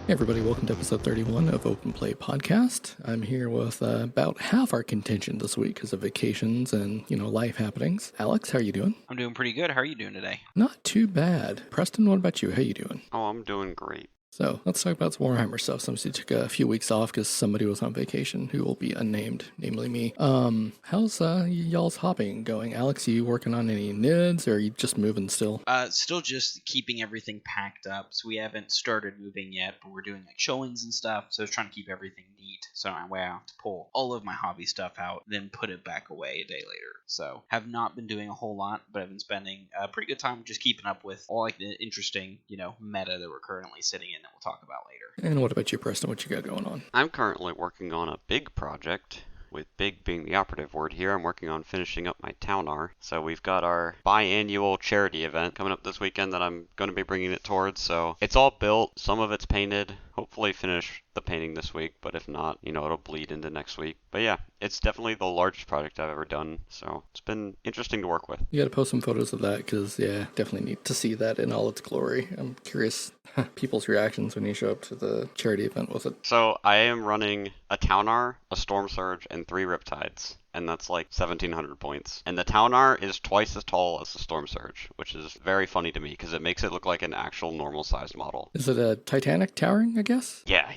Hey everybody, welcome to episode 31 of Open Play Podcast. I'm here with about half our contingent this week because of vacations and, life happenings. Alex, how are you doing? I'm doing pretty good. How are you doing today? Not too bad. Preston, what about you? How you doing? Oh, I'm doing great. So let's talk about some Warhammer stuff. Somebody took a few weeks off because somebody was on vacation who will be unnamed, namely me. How's y'all's hopping going? Alex, are you working on any NIDs or are you just moving still? Still just keeping everything packed up. So we haven't started moving yet, but we're doing like showings and stuff. So I was trying to keep everything neat. So I have to pull all of my hobby stuff out, then put it back away a day later. So have not been doing a whole lot, but I've been spending a pretty good time just keeping up with all like the interesting, meta that we're currently sitting in that we'll talk about later. And what about you, Preston? What you got going on? I'm currently working on a big project, with big being the operative word here. I'm working on finishing up my Townar. So we've got our biannual charity event coming up this weekend that I'm going to be bringing it towards. So it's all built. Some of it's painted. Hopefully finish the painting this week, but if not, it'll bleed into next week. But yeah, it's definitely the largest project I've ever done, so it's been interesting to work with. You gotta post some photos of that, because, definitely need to see that in all its glory. I'm curious people's reactions when you show up to the charity event with it. So I am running a Townar, a Storm Surge, and 3 Riptides. And that's like 1,700 points. And the Townar is twice as tall as the Storm Surge, which is very funny to me because it makes it look like an actual normal-sized model. Is it a Titanic towering, I guess? Yeah,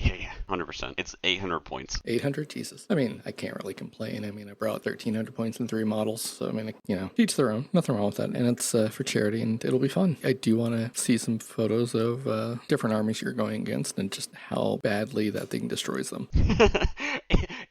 100%. It's 800 points. 800? Jesus. I mean, I can't really complain. I mean, I brought 1,300 points in 3 models, so I mean, each their own. Nothing wrong with that. And it's for charity, and it'll be fun. I do want to see some photos of different armies you're going against and just how badly that thing destroys them.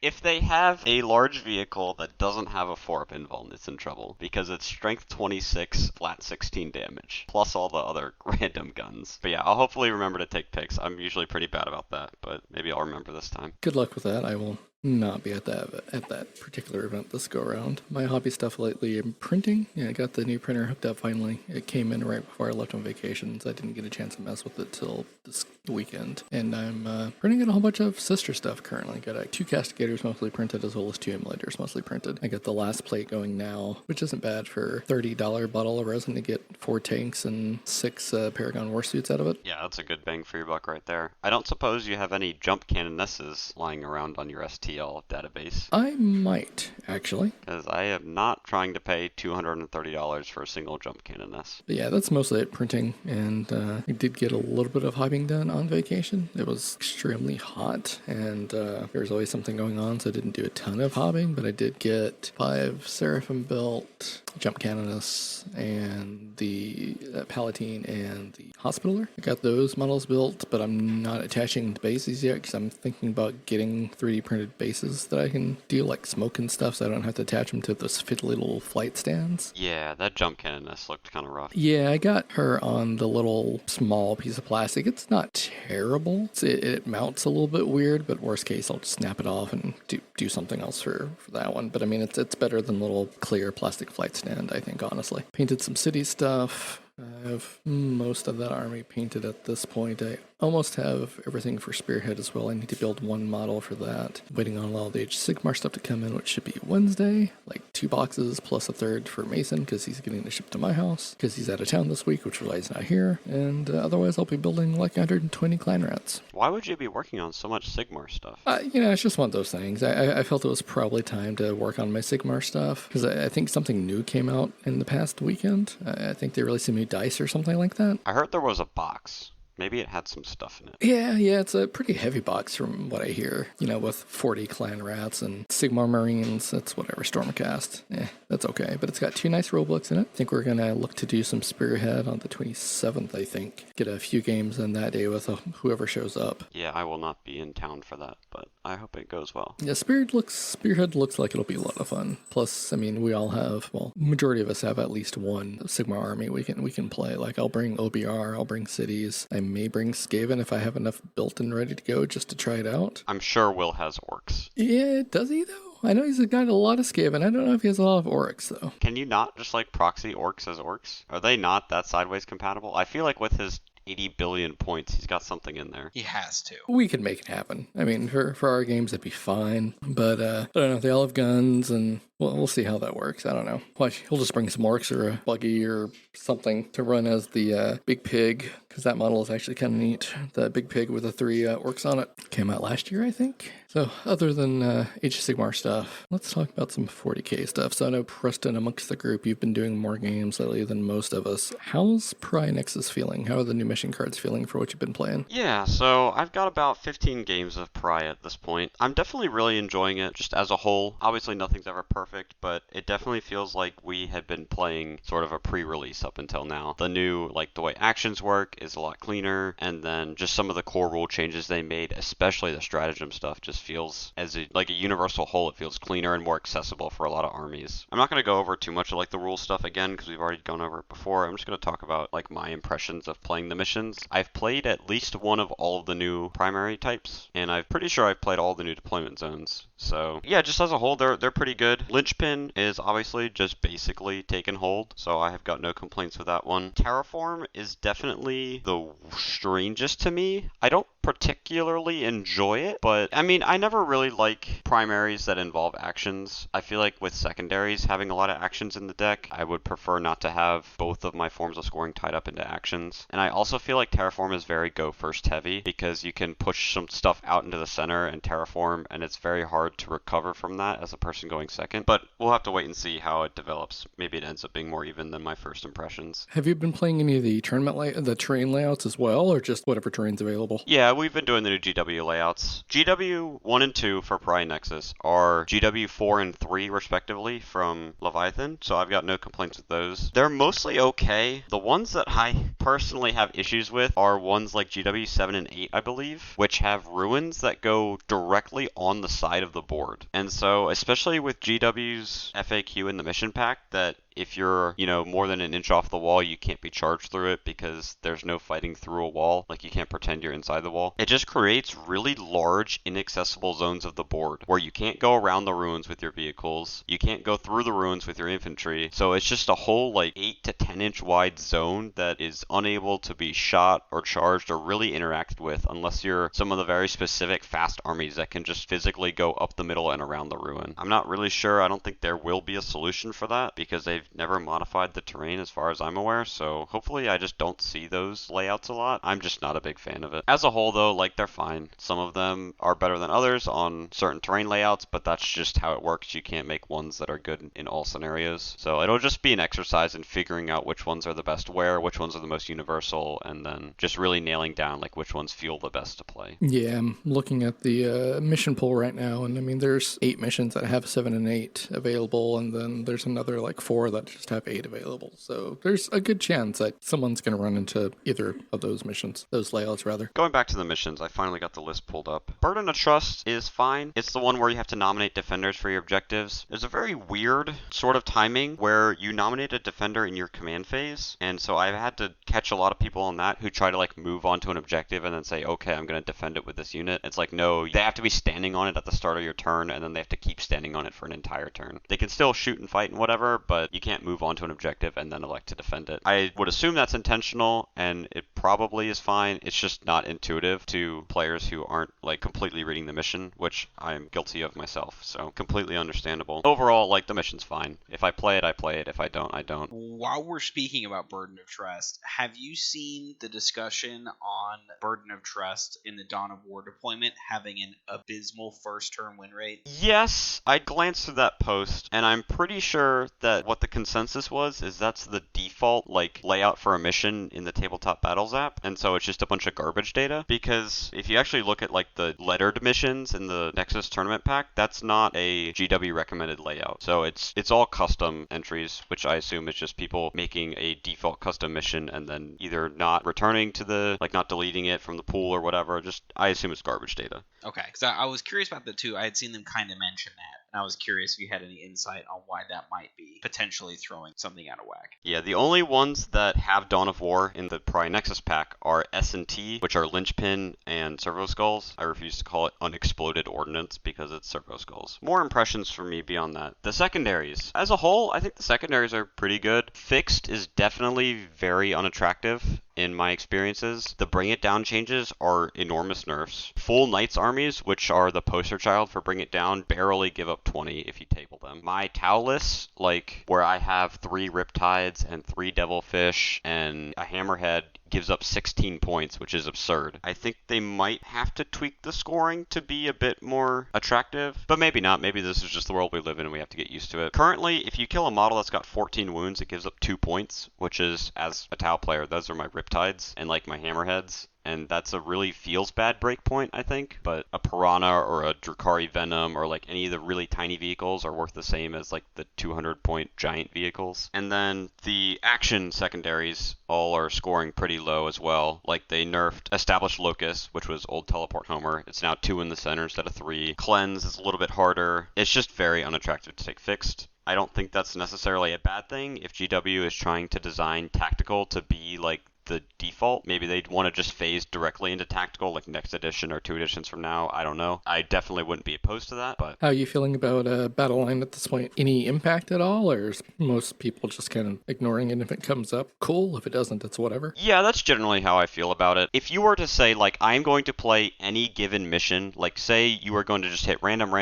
If they have a large vehicle that doesn't have a 4-up invuln, it's in trouble, because it's strength 26, flat 16 damage, plus all the other random guns. But yeah, I'll hopefully remember to take pics. I'm usually pretty bad about that, but maybe I'll remember this time. Good luck with that. I will not be at that particular event this go around. My hobby stuff lately, I'm printing. Yeah, I got the new printer hooked up finally. It came in right before I left on vacation, so I didn't get a chance to mess with it till this weekend. And I'm printing in a whole bunch of sister stuff currently. Got 2 castigators mostly printed, as well as 2 emulators mostly printed. I got the last plate going now, which isn't bad for $30 bottle of resin to get 4 tanks and 6 Paragon warsuits out of it. Yeah, that's a good bang for your buck right there. I don't suppose you have any jump cannonesses lying around on your STL database. I might, actually. Because I am not trying to pay $230 for a single jump cannoness. But yeah, that's mostly it, printing, and I did get a little bit of hobbing done on vacation. It was extremely hot, and there was always something going on, so I didn't do a ton of hobbing, but I did get 5 Seraphim built, jump cannoness, and the Palatine and the Hospitaller. I got those models built, but I'm not attaching the bases yet, because I'm thinking about getting 3D printed bases that I can do like smoke and stuff, so I don't have to attach them to those fiddly little flight stands. Yeah, that jump cannoness looked kind of rough. Yeah, I got her on the little small piece of plastic. It's not terrible. It mounts a little bit weird, but worst case, I'll just snap it off and do something else for that one. But I mean, it's better than little clear plastic flight stand, I think, honestly. Painted some city stuff. I have most of that army painted at this point. I almost have everything for Spearhead as well. I need to build 1 model for that. Waiting on all the Age Sigmar stuff to come in, which should be Wednesday. Like 2 boxes plus a third for Mason, because he's getting it shipped to my house, because he's out of town this week, which is why he's not here. And otherwise, I'll be building like 120 clan rats. Why would you be working on so much Sigmar stuff? It's just one of those things. I felt it was probably time to work on my Sigmar stuff, because I think something new came out in the past weekend. I think they released some new dice or something like that. I heard there was a box. Maybe it had some stuff in it. Yeah, it's a pretty heavy box from what I hear. With 40 clan rats and Sigmar Marines. That's whatever, Stormcast. That's okay. But it's got 2 nice rulebooks in it. I think we're going to look to do some Spearhead on the 27th, I think. Get a few games in that day with whoever shows up. Yeah, I will not be in town for that, but I hope it goes well. Yeah, Spearhead looks like it'll be a lot of fun. Plus, I mean, we all have, majority of us have at least 1 Sigmar army we can play. Like, I'll bring OBR, I'll bring cities. I may bring Skaven if I have enough built and ready to go just to try it out. I'm sure Will has Orks. Yeah, does he though? I know he's got a lot of Skaven. I don't know if he has a lot of Orks though. Can you not just proxy Orks as Orks? Are they not that sideways compatible? I feel like with his 80 billion points, he's got something in there. He has to. We could make it happen. I mean, for our games, it'd be fine. But, I don't know, they all have guns and, Well, we'll see how that works. I don't know. Like, he'll just bring some orcs or a buggy or something to run as the big pig, because that model is actually kind of neat. The big pig with the 3 orcs on it. Came out last year, I think. So, other than Age of Sigmar stuff, let's talk about some 40k stuff. So, I know, Preston, amongst the group, you've been doing more games lately than most of us. How's Pariah Nexus feeling? How are the new mission cards feeling for what you've been playing? Yeah, so I've got about 15 games of Pariah at this point. I'm definitely really enjoying it just as a whole. Obviously, nothing's ever perfect, but it definitely feels like we had been playing sort of a pre-release up until now. The new, like, the way actions work is a lot cleaner, and then just some of the core rule changes they made, especially the stratagem stuff, just feels as like a universal whole. It feels cleaner and more accessible for a lot of armies. I'm not going to go over too much of like the rule stuff again because we've already gone over it before. I'm just going to talk about like my impressions of playing the missions. I've played at least one of all of the new primary types, and I'm pretty sure I've played all the new deployment zones. So yeah, just as a whole, they're pretty good. Linchpin is obviously just basically taken hold, so I have got no complaints with that one. Terraform is definitely the strangest to me. I don't particularly enjoy it, but I mean, I never really like primaries that involve actions. I feel like with secondaries having a lot of actions in the deck, I would prefer not to have both of my forms of scoring tied up into actions. And I also feel like Terraform is very go first heavy because you can push some stuff out into the center and terraform, and it's very hard to recover from that as a person going second. But we'll have to wait and see how it develops. Maybe it ends up being more even than my first impressions. Have you been playing any of the the terrain layouts as well, or just whatever terrain's available? Yeah, we've been doing the new GW layouts. GW 1 and 2 for Pariah Nexus are GW 4 and 3 respectively from Leviathan, so I've got no complaints with those. They're mostly okay. The ones that I personally have issues with are ones like GW 7 and 8, I believe, which have ruins that go directly on the side of the board. And so, especially with GW's FAQ in the mission pack, that if you're, more than an inch off the wall, you can't be charged through it because there's no fighting through a wall. Like, you can't pretend you're inside the wall. It just creates really large, inaccessible zones of the board where you can't go around the ruins with your vehicles. You can't go through the ruins with your infantry. So it's just a whole, 8 to 10 inch wide zone that is unable to be shot or charged or really interacted with unless you're some of the very specific fast armies that can just physically go up the middle and around the ruin. I'm not really sure. I don't think there will be a solution for that because they've never modified the terrain as far as I'm aware, so hopefully I just don't see those layouts a lot. I'm just not a big fan of it. As a whole though, they're fine. Some of them are better than others on certain terrain layouts, but that's just how it works. You can't make ones that are good in all scenarios. So it'll just be an exercise in figuring out which ones are the best where, which ones are the most universal, and then just really nailing down which ones feel the best to play. Yeah, I'm looking at the mission pool right now, and I mean there's 8 missions that have 7 and 8 available, and then there's another 4 that just have 8 available. So there's a good chance that someone's going to run into either of those missions, those layouts rather. Going back to the missions, I finally got the list pulled up. Burden of Trust is fine. It's the one where you have to nominate defenders for your objectives. There's a very weird sort of timing where you nominate a defender in your command phase, and so I've had to catch a lot of people on that who try to move on to an objective and then say, okay, I'm going to defend it with this unit. It's no, they have to be standing on it at the start of your turn, and then they have to keep standing on it for an entire turn. They can still shoot and fight and whatever, but you can't move on to an objective and then elect to defend it. I would assume that's intentional, and it probably is fine. It's just not intuitive to players who aren't completely reading the mission, which I'm guilty of myself, so completely understandable. Overall, the mission's fine. If I play it, I play it. If I don't, I don't. While we're speaking about Burden of Trust, have you seen the discussion on Burden of Trust in the Dawn of War deployment having an abysmal first turn win rate? Yes, I glanced through that post, and I'm pretty sure that what the consensus is that's the default layout for a mission in the Tabletop Battles app, and so it's just a bunch of garbage data. Because if you actually look at the lettered missions in the Nexus tournament pack, that's not a GW recommended layout. So it's all custom entries, which I assume is just people making a default custom mission and then either not returning to the not deleting it from the pool or whatever. Just I assume it's garbage data. Okay, because I was curious about that too. I had seen them kind of mention that. And I was curious if you had any insight on why that might be potentially throwing something out of whack. Yeah, the only ones that have Dawn of War in the Pariah Nexus pack are S&T, which are Linchpin and Servo Skulls. I refuse to call it Unexploded Ordnance because it's Servo Skulls. More impressions for me beyond that. The secondaries. As a whole, I think the secondaries are pretty good. Fixed is definitely very unattractive. in my experiences. The Bring It Down changes are enormous nerfs. Full Knights armies, which are the poster child for Bring It Down, barely give up 20 if you table them. My Tau lists, like where I have 3 Riptides and 3 Devilfish and a Hammerhead, gives up 16 points, which is absurd. I think they might have to tweak the scoring to be a bit more attractive, but maybe not. Maybe this is just the world we live in and we have to get used to it. Currently, if you kill a model that's got 14 wounds, it gives up 2 points, which is, as a Tau player, those are my Riptides and like my Hammerheads. And that's a really feels bad breakpoint, I think. But a Piranha or a Drukhari Venom or like any of the really tiny vehicles are worth the same as like the 200-point giant vehicles. And then the action secondaries all are scoring pretty low as well. Like they nerfed Established Locus, which was old Teleport Homer. It's now 2 in the center instead of 3. Cleanse is a little bit harder. It's just very unattractive to take fixed. I don't think that's necessarily a bad thing if GW is trying to design tactical to be like the default. Maybe they'd want to just phase directly into tactical like next edition or 2 editions from now. I don't know. I definitely wouldn't be opposed to that, but How are you feeling about battle line at this point? Any impact at all, or is most people just kind of ignoring it if it comes up? Cool. If it doesn't, it's whatever. yeah, that's generally how I feel about it. If you were to say like I'm going to play any given mission, like say you were going to just hit random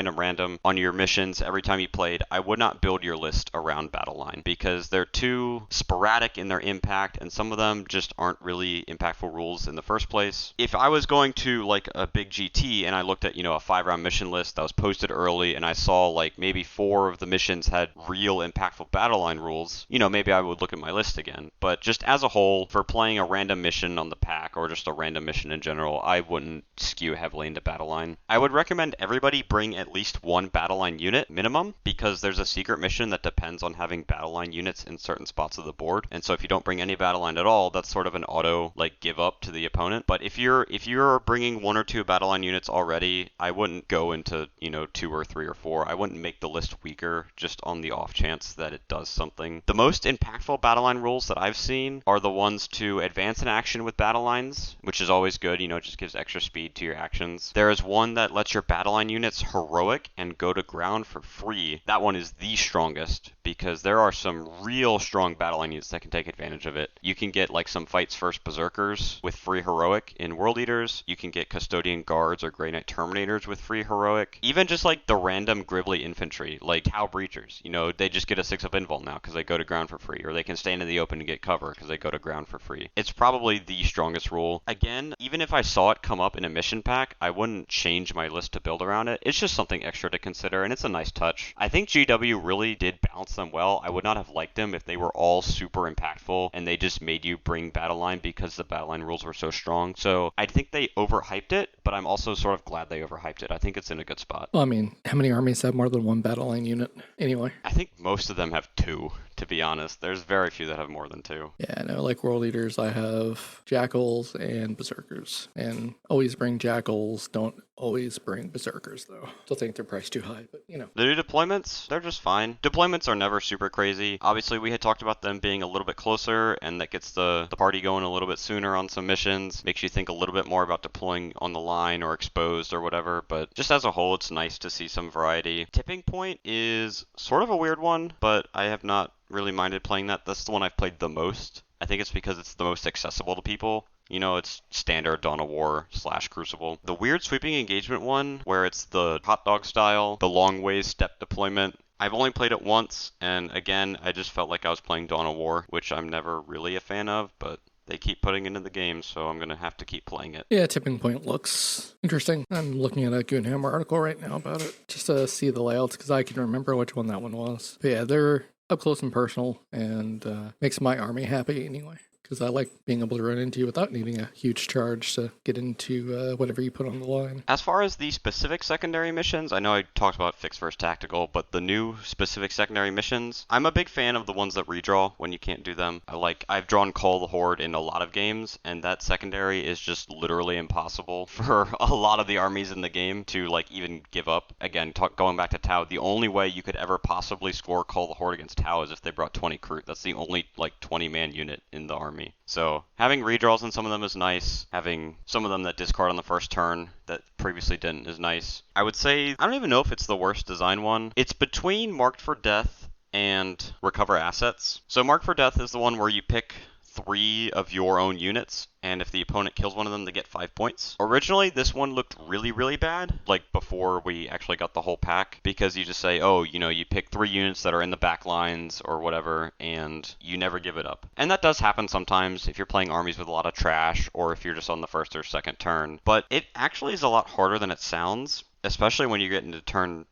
on your missions every time you played, I would not build your list around battle line because they're too sporadic in their impact and some of them just aren't really impactful rules in the first place. If I was going to like a big GT and I looked at, a 5-round mission list that was posted early and I saw like maybe 4 of the missions had real impactful battle line rules, maybe I would look at my list again. But just as a whole, for playing a random mission on the pack or just a random mission in general, I wouldn't skew heavily into battle line. I would recommend everybody bring at least 1 battle line unit minimum because there's a secret mission that depends on having battle line units in certain spots of the board. And so if you don't bring any battle line at all, that's sort of an auto like give up to the opponent. But if you're bringing 1 or 2 battle line units already, I wouldn't go into 2 or 3 or 4. I wouldn't make the list weaker just on the off chance that it does something. The most impactful battle line rules that I've seen are the ones to advance an action with battle lines, which is always good. It just gives extra speed to your actions. There is one that lets your battle line units heroic and go to ground for free. That one is the strongest because there are some real strong battle line units that can take advantage of it. You can get like some Fights First Berserkers with free heroic in World Eaters. You can get Custodian Guards or Grey Knight Terminators with free heroic. Even just like the random Gribbly infantry, like Tau Breachers, they just get a 6-up invul now because they go to ground for free, or they can stand in the open and get cover because they go to ground for free. It's probably the strongest rule. Again, even if I saw it come up in a mission pack, I wouldn't change my list to build around it. It's just something extra to consider, and it's a nice touch. I think GW really did balance them well. I would not have liked them if they were all super impactful and they just made you bring battle line because the battle line rules were so strong. So I think they overhyped it, but I'm also sort of glad they overhyped it. I think it's in a good spot. Well, I mean, how many armies have more than 1 battle line unit anyway? I think most of them have 2, to be honest. There's very few that have more than 2. Yeah, no, like World Eaters, I have Jackals and Berserkers. And always bring Jackals, don't always bring Berserkers, though. Still think they're priced too high, but The new deployments, they're just fine. Deployments are never super crazy. Obviously, we had talked about them being a little bit closer, and that gets the party going a little bit sooner on some missions. Makes you think a little bit more about deploying on the line or exposed or whatever. But just as a whole, it's nice to see some variety. Tipping Point is sort of a weird one, but I have not really minded playing that. That's the one I've played the most. I think it's because it's the most accessible to people. It's standard Dawn of War / Crucible. The weird sweeping engagement one, where it's the hot dog style, the long ways step deployment, I've only played it once, and again, I just felt like I was playing Dawn of War, which I'm never really a fan of, but they keep putting it into the game, so I'm going to have to keep playing it. Yeah, Tipping Point looks interesting. I'm looking at a Goonhammer article right now about it, just to see the layouts, because I can remember which one that one was. But yeah, they're up close and personal, and makes my army happy anyway. Because I like being able to run into you without needing a huge charge to get into whatever you put on the line. As far as the specific secondary missions, I know I talked about Fix First Tactical, but the new specific secondary missions, I'm a big fan of the ones that redraw when you can't do them. I've drawn Call the Horde in a lot of games, and that secondary is just literally impossible for a lot of the armies in the game to even give up. Again, going back to Tau, the only way you could ever possibly score Call the Horde against Tau is if they brought 20 Kroot. That's the only 20-man unit in the army. So having redraws on some of them is nice. Having some of them that discard on the first turn that previously didn't is nice. I would say, I don't even know if it's the worst design one. It's between Marked for Death and Recover Assets. So Marked for Death is the one where you pick 3 of your own units, and if the opponent kills one of them, they get 5 points. Originally, this one looked really, really bad, like before we actually got the whole pack, because you just say, oh, you pick 3 units that are in the back lines or whatever, and you never give it up. And that does happen sometimes if you're playing armies with a lot of trash, or if you're just on the first or second turn. But it actually is a lot harder than it sounds, especially when you get into turn,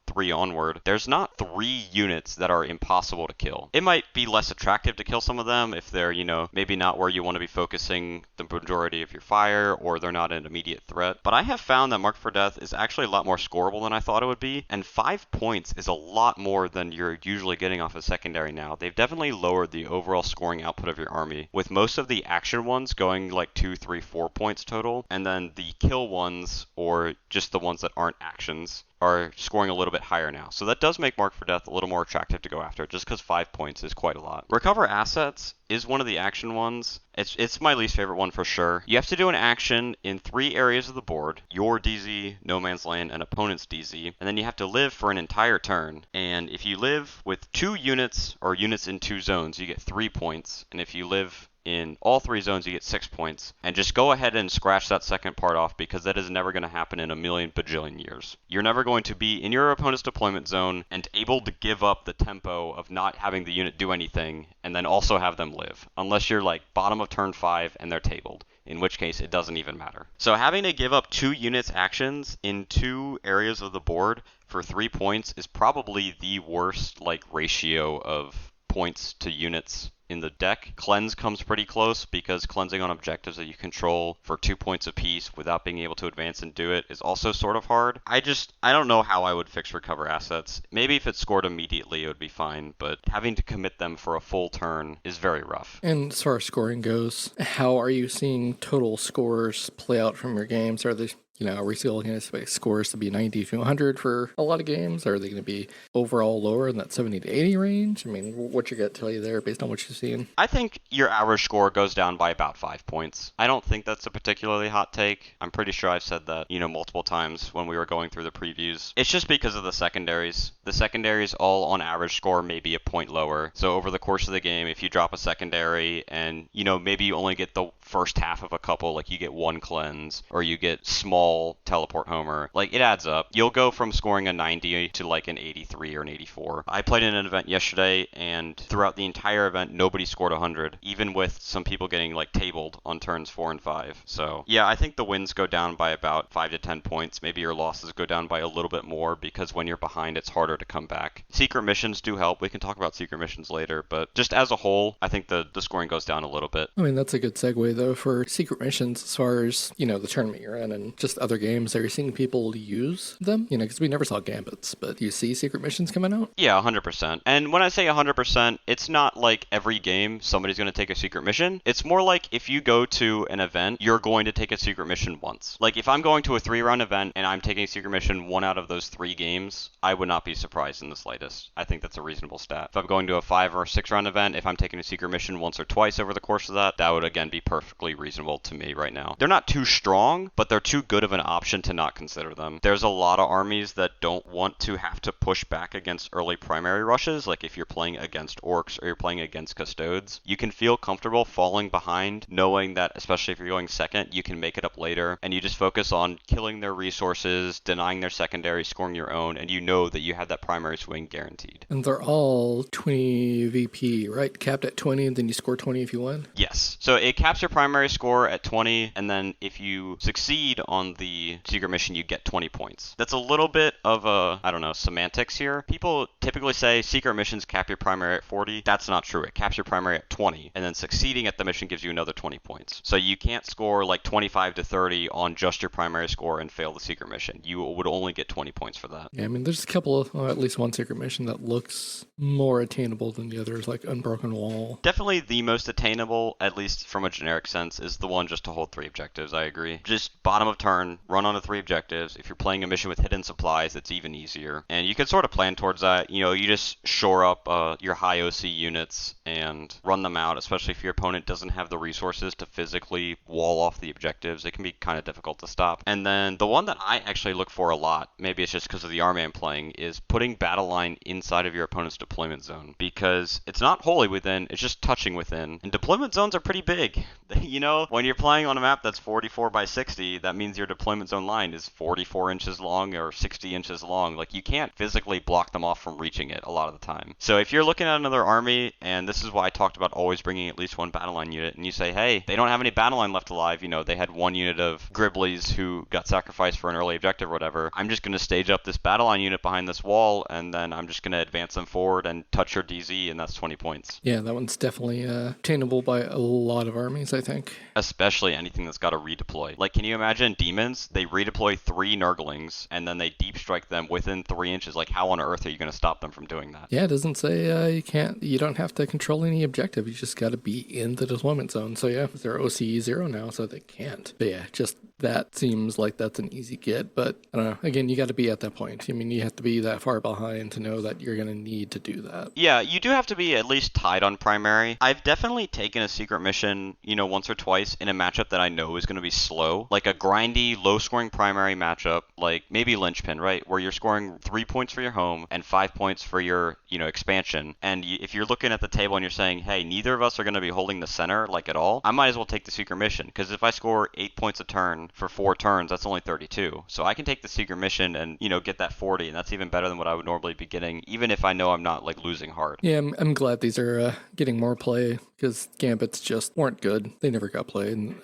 3 onward. There's not 3 units that are impossible to kill. It might be less attractive to kill some of them if they're, maybe not where you want to be focusing the majority of your fire, or they're not an immediate threat. But I have found that Mark for Death is actually a lot more scoreable than I thought it would be, and 5 points is a lot more than you're usually getting off a secondary now. They've definitely lowered the overall scoring output of your army, with most of the action ones going like 2, 3, 4 points total, and then the kill ones, or just the ones that aren't actions, are scoring a little bit higher now. So that does make Mark for Death a little more attractive to go after, just because 5 points is quite a lot. Recover Assets is one of the action ones. It's my least favorite one for sure. You have to do an action in 3 areas of the board: your DZ, No Man's Land, and opponent's DZ, and then you have to live for an entire turn. And if you live with 2 units, or units in 2 zones, you get 3 points. And if you live in all 3 zones, you get 6 points. And just go ahead and scratch that second part off, because that is never going to happen in a million bajillion years. You're never going to be in your opponent's deployment zone and able to give up the tempo of not having the unit do anything and then also have them live, unless you're like bottom of turn 5 and they're tabled, in which case it doesn't even matter. So having to give up 2 units actions in 2 areas of the board for 3 points is probably the worst ratio of points to units in the deck. Cleanse comes pretty close, because cleansing on objectives that you control for 2 points apiece without being able to advance and do it is also sort of hard. I don't know how I would fix Recover Assets. Maybe if it's scored immediately it would be fine, but having to commit them for a full turn is very rough. And as far as scoring goes, how are you seeing total scores play out from your games? Are they are we still going to expect scores to be 90 to 100 for a lot of games? Are they going to be overall lower in that 70 to 80 range? I mean, what's your gut tell you there based on what you've seen? I think your average score goes down by about 5 points. I don't think that's a particularly hot take. I'm pretty sure I've said that, multiple times when we were going through the previews. It's just because of the secondaries. The secondaries all on average score maybe a point lower. So over the course of the game, if you drop a secondary and, maybe you only get the first half of a couple, like you get 1 cleanse, or you get small teleport homer, it adds up. You'll go from scoring a 90 to an 83 or an 84. I played in an event yesterday, and throughout the entire event, nobody scored 100, even with some people getting tabled on turns 4 and 5. So yeah, I think the wins go down by about 5 to 10 points. Maybe your losses go down by a little bit more, because when you're behind, it's harder to come back. Secret missions do help. We can talk about secret missions later, but just as a whole, I think the scoring goes down a little bit. I mean, that's a good segue though for secret missions, as far as the tournament you're in and just other games. Are you seeing people use them? Because we never saw gambits, but do you see secret missions coming out? Yeah, 100%. And when I say 100%, it's not like every game somebody's going to take a secret mission. It's more like if you go to an event, you're going to take a secret mission once. Like if I'm going to a 3-round event and I'm taking a secret mission 1 out of those 3 games, I would not be surprised in the slightest. I think that's a reasonable stat. If I'm going to a 5 or 6-round event, if I'm taking a secret mission once or twice over the course of that, that would again be perfectly reasonable to me right now. They're not too strong, but they're too good of an option to not consider them. There's a lot of armies that don't want to have to push back against early primary rushes. Like if you're playing against Orks or you're playing against Custodes, you can feel comfortable falling behind, knowing that especially if you're going second, you can make it up later, and you just focus on killing their resources, denying their secondary, scoring your own, and you know that you have that primary swing guaranteed. And they're all 20 VP, right? Capped at 20, and then you score 20 if you win? Yes. So it caps your primary score at 20, and then if you succeed on the secret mission, you get 20 points. That's a little bit of a, semantics here. People typically say secret missions cap your primary at 40. That's not true. It caps your primary at 20, and then succeeding at the mission gives you another 20 points. So you can't score 25 to 30 on just your primary score and fail the secret mission. You would only get 20 points for that. Yeah, I mean, there's a couple of, at least one secret mission that looks more attainable than the others, like Unbroken Wall. Definitely the most attainable, at least from a generic sense, is the one just to hold 3 objectives, I agree. Just bottom of turn, run on to 3 objectives. If you're playing a mission with hidden supplies, it's even easier. And you can sort of plan towards that. You just shore up your high OC units and run them out, especially if your opponent doesn't have the resources to physically wall off the objectives. It can be kind of difficult to stop. And then the one that I actually look for a lot, maybe it's just because of the army I'm playing, is putting battle line inside of your opponent's deployment zone, because it's not wholly within, it's just touching within. And deployment zones are pretty big. You know, when you're playing on a map that's 44 by 60, that means your deployment zone line is 44 inches long or 60 inches long. Like, you can't physically block them off from reaching it a lot of the time. So if you're looking at another army, and this is why I talked about always bringing at least one battle line unit, and you say, hey, they don't have any battle line left alive, you know, they had one unit of Gribblies who got sacrificed for an early objective or whatever, I'm just going to stage up this battle line unit behind this wall, and then I'm just going to advance them forward and touch your DZ, and that's 20 points. Yeah, that one's definitely attainable by a lot of armies, I think. Especially anything that's got to redeploy. Like, can you imagine demons? They redeploy 3 Nurglings, and then they deep strike them within 3 inches. Like, how on earth are you going to stop them from doing that? Yeah, it doesn't say you don't have to control any objective. You just got to be in the deployment zone. So yeah, they're OCE 0 now, so they can't. But yeah, just that seems like that's an easy get. But I don't know. Again, you got to be at that point. I mean, you have to be that far behind to know that you're going to need to do that. Yeah, you do have to be at least tied on primary. I've definitely taken a secret mission, you know, once or twice in a matchup that I know is going to be slow. Like a grindy, low-scoring primary matchup, like maybe Linchpin, right? Where you're scoring 3 points for your home and 5 points for your, you know, expansion. And if you're looking at the table and you're saying, hey, neither of us are going to be holding the center, like, at all, I might as well take the secret mission. Because if I score 8 points a turn for 4 turns, that's only 32. So I can take the secret mission and, you know, get that 40, and that's even better than what I would normally be getting, even if I know I'm not, like, losing hard. Yeah, I'm glad these are getting more play, because Gambits just weren't good. They never got played. And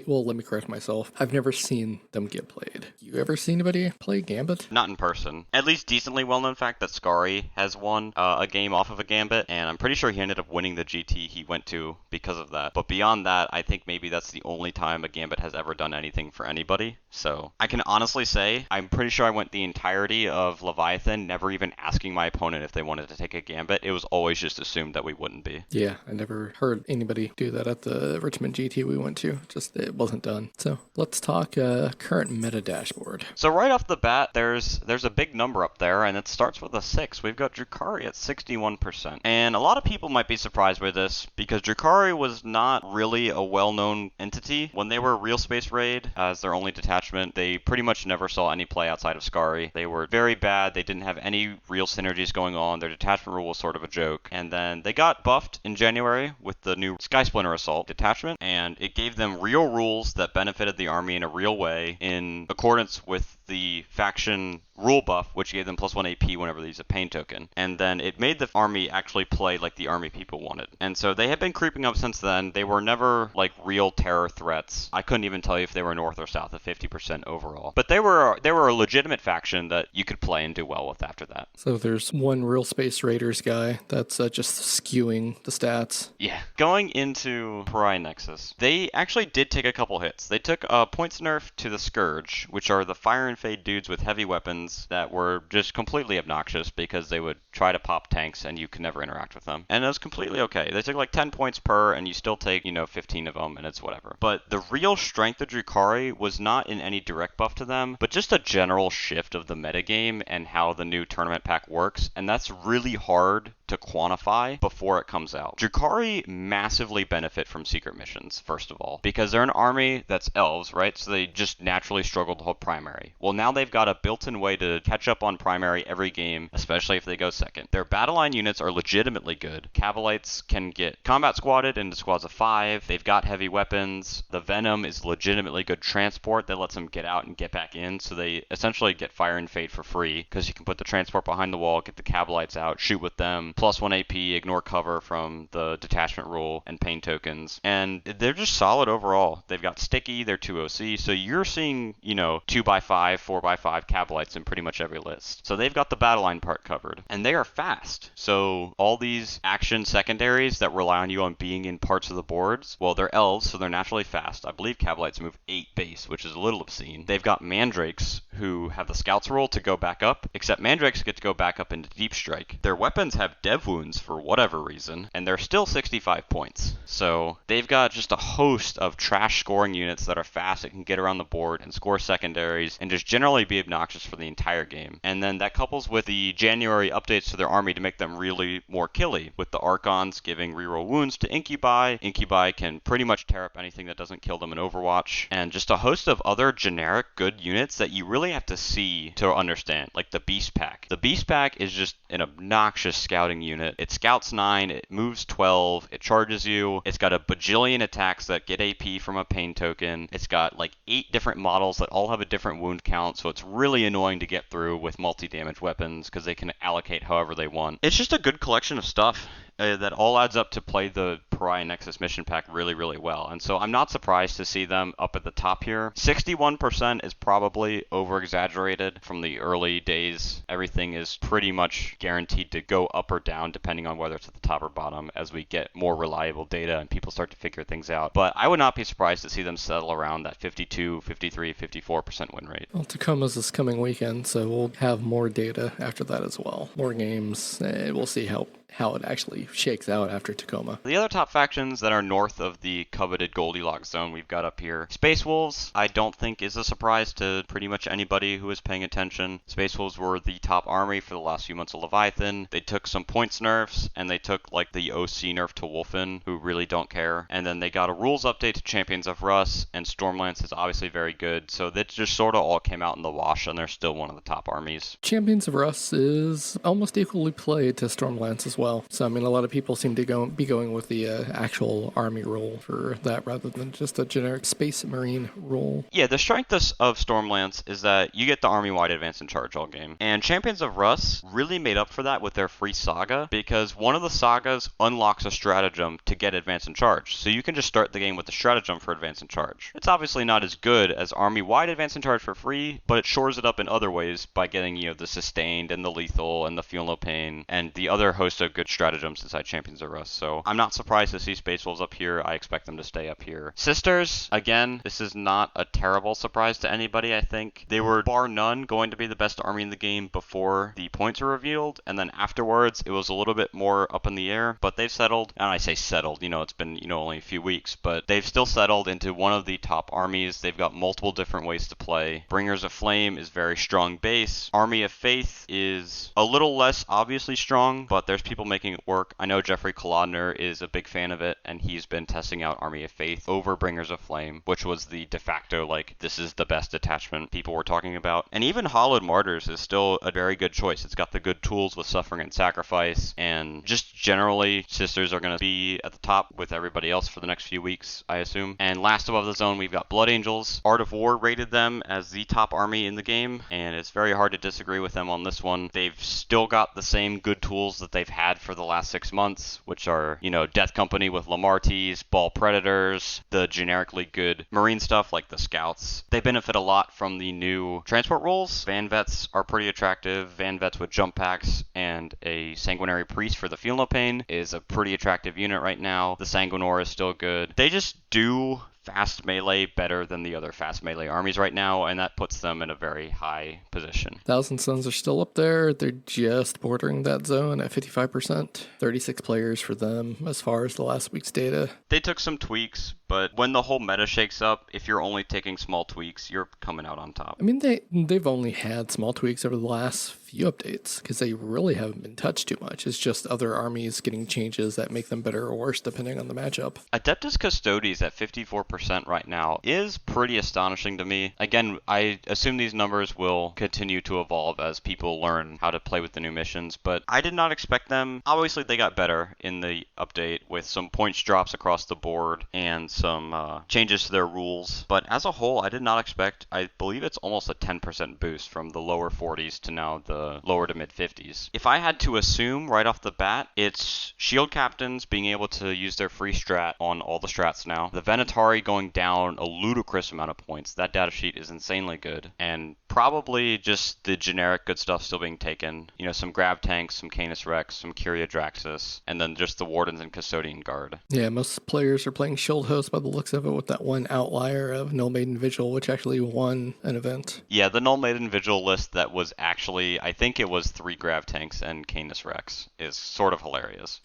well, let me correct myself. I've never seen them get played. You ever seen anybody play Gambit? Not in person. At least decently well-known fact that Skari has won a game off of a Gambit, and I'm pretty sure he ended up winning the GT he went to because of that. But beyond that, I think maybe that's the only time a Gambit has ever done anything for anybody. So I can honestly say I'm pretty sure I went the entirety of Leviathan never even asking my opponent if they wanted to take a Gambit. It was always just assumed that we wouldn't be. Yeah, I never heard anybody do that at the Richmond GT we went to. Just, it wasn't done. So let's talk current meta dashboard. So right off the bat, there's a big number up there, and it starts with a 6. We've got Drukhari at 61%. And a lot of people might be surprised by this, because Drukhari was not really a well-known entity. When they were Real Space Raid as their only detachment, they pretty much never saw any play outside of Skari. They were very bad. They didn't have any real synergies going on. Their detachment rule was sort of a joke. And then they got buffed in January with the new Sky Splinter Assault detachment, and it gave them real rules that benefited the army in a real way in accordance with the faction rule buff, which gave them +1 AP whenever they use a pain token. And then it made the army actually play like the army people wanted. And so they have been creeping up since then. They were never like real terror threats. I couldn't even tell you if they were north or south of 50% overall. But they were a legitimate faction that you could play and do well with after that. So there's one Real Space Raiders guy that's just skewing the stats. Yeah. Going into Pariah Nexus, they actually did take a couple hits. They took a points nerf to the Scourge, which are the Fire and Fade dudes with heavy weapons that were just completely obnoxious because they would try to pop tanks and you could never interact with them. And it was completely okay. They took like 10 points per, and you still take, 15 of them, and it's whatever. But the real strength of Drukhari was not in any direct buff to them, but just a general shift of the metagame and how the new tournament pack works, and that's really hard to quantify before it comes out. Drukhari massively benefit from secret missions, first of all, because they're an army that's elves, right? So they just naturally struggle to hold primary. Well, now they've got a built-in way to catch up on primary every game, especially if they go second. Their battle line units are legitimately good. Cavalites can get combat squadded into squads of 5. They've got heavy weapons. The Venom is legitimately good transport that lets them get out and get back in, so they essentially get Fire and Fade for free, because you can put the transport behind the wall, get the Cavalites out, shoot with them, +1 AP, ignore cover from the detachment rule and pain tokens, and they're just solid overall. They've got sticky, they're 2 OC, so you're seeing, 2x5, 4x5 Cavalites in pretty much every list. So they've got the battle line part covered, and they are fast. So all these action secondaries that rely on you on being in parts of the boards, well, they're elves, so they're naturally fast. I believe Cavalites move 8 base, which is a little obscene. They've got Mandrakes, who have the scouts rule to go back up, except Mandrakes get to go back up into deep strike. Their weapons have dev wounds for whatever reason, and they're still 65 points. So they've got just a host of trash scoring units that are fast, that can get around the board and score secondaries and just generally be obnoxious for the entire game. And then that couples with the January updates to their army to make them really more killy, with the Archons giving reroll wounds to Incubi. Incubi can pretty much tear up anything that doesn't kill them in Overwatch, and just a host of other generic good units that you really have to see to understand, like the Beast Pack. The Beast Pack is just an obnoxious scouting unit. It scouts 9, it moves 12, it charges you, it's got a bajillion attacks that get AP from a pain token, it's got like 8 different models that all have a different wound count, so it's really annoying to get through with multi-damage weapons because they can allocate however they want. It's just a good collection of stuff that all adds up to play the Pariah Nexus mission pack really, really well. And so I'm not surprised to see them up at the top here. 61% is probably over-exaggerated from the early days. Everything is pretty much guaranteed to go up or down depending on whether it's at the top or bottom as we get more reliable data and people start to figure things out. But I would not be surprised to see them settle around that 52, 53, 54% win rate. Well, Tacoma's this coming weekend, so we'll have more data after that as well. More games, and we'll see how it actually shakes out after Tacoma. The other top factions that are north of the coveted Goldilocks zone we've got up here. Space Wolves, I don't think is a surprise to pretty much anybody who is paying attention. Space Wolves were the top army for the last few months of Leviathan. They took some points nerfs, and they took like the OC nerf to Wolfen, who really don't care. And then they got a rules update to Champions of Russ, and Stormlance is obviously very good. So that just sort of all came out in the wash, and they're still one of the top armies. Champions of Russ is almost equally played to Stormlance as well. So, I mean, a lot of people seem to be going with the actual army rule for that rather than just a generic Space Marine rule. Yeah, the strength of Stormlance is that you get the army-wide advance and charge all game. And Champions of Russ really made up for that with their free saga, because one of the sagas unlocks a stratagem to get advance and charge. So you can just start the game with the stratagem for advance and charge. It's obviously not as good as army-wide advance and charge for free, but it shores it up in other ways by getting, the sustained and the lethal and the feel no pain and the other host of good stratagems inside Champions of Russ. So I'm not surprised to see Space Wolves up here. I expect them to stay up here. Sisters, again, this is not a terrible surprise to anybody, I think. They were, bar none, going to be the best army in the game before the points were revealed, and then afterwards it was a little bit more up in the air, but they've settled, and I say settled, it's been, only a few weeks, but they've still settled into one of the top armies. They've got multiple different ways to play. Bringers of Flame is very strong base. Army of Faith is a little less obviously strong, but there's people making it work. I know Jeffrey Kolodner is a big fan of it, and he's been testing out Army of Faith over Bringers of Flame, which was the de facto, this is the best attachment people were talking about. And even Hollowed Martyrs is still a very good choice. It's got the good tools with Suffering and Sacrifice, and just generally, Sisters are going to be at the top with everybody else for the next few weeks, I assume. And last above the zone, we've got Blood Angels. Art of War rated them as the top army in the game, and it's very hard to disagree with them on this one. They've still got the same good tools that they've had for the last 6 months, which are, Death Company with Lamarties, Ball Predators, the generically good Marine stuff like the Scouts. They benefit a lot from the new transport rules. Van Vets are pretty attractive. Van Vets with jump packs and a Sanguinary Priest for the Feel No Pain is a pretty attractive unit right now. The Sanguinor is still good. They just do fast melee better than the other fast melee armies right now, and that puts them in a very high position. Thousand Suns are still up there. They're just bordering that zone at 55%. 36 players for them as far as the last week's data. They took some tweaks, but when the whole meta shakes up, if you're only taking small tweaks, you're coming out on top. I mean, they've only had small tweaks over the last few updates because they really haven't been touched too much. It's just other armies getting changes that make them better or worse depending on the matchup. Adeptus Custodes at 54% right now is pretty astonishing to me. Again, I assume these numbers will continue to evolve as people learn how to play with the new missions, but I did not expect them. Obviously, they got better in the update with some points drops across the board and some changes to their rules, but as a whole, I did not expect, I believe it's almost a 10% boost from the lower 40s to now the lower to mid 50s. If I had to assume right off the bat, it's Shield Captains being able to use their free strat on all the strats now, the Venatari going down a ludicrous amount of points. That data sheet is insanely good, and probably just the generic good stuff still being taken. Some Grav Tanks, some Canis Rex, some Curia Draxus, and then just the Wardens and Custodian Guard. Yeah, most players are playing Shield Host by the looks of it, with that one outlier of Null Maiden Vigil, which actually won an event. Yeah, the Null Maiden Vigil list that was actually, I think it was 3 Grav Tanks and Canis Rex, is sort of hilarious.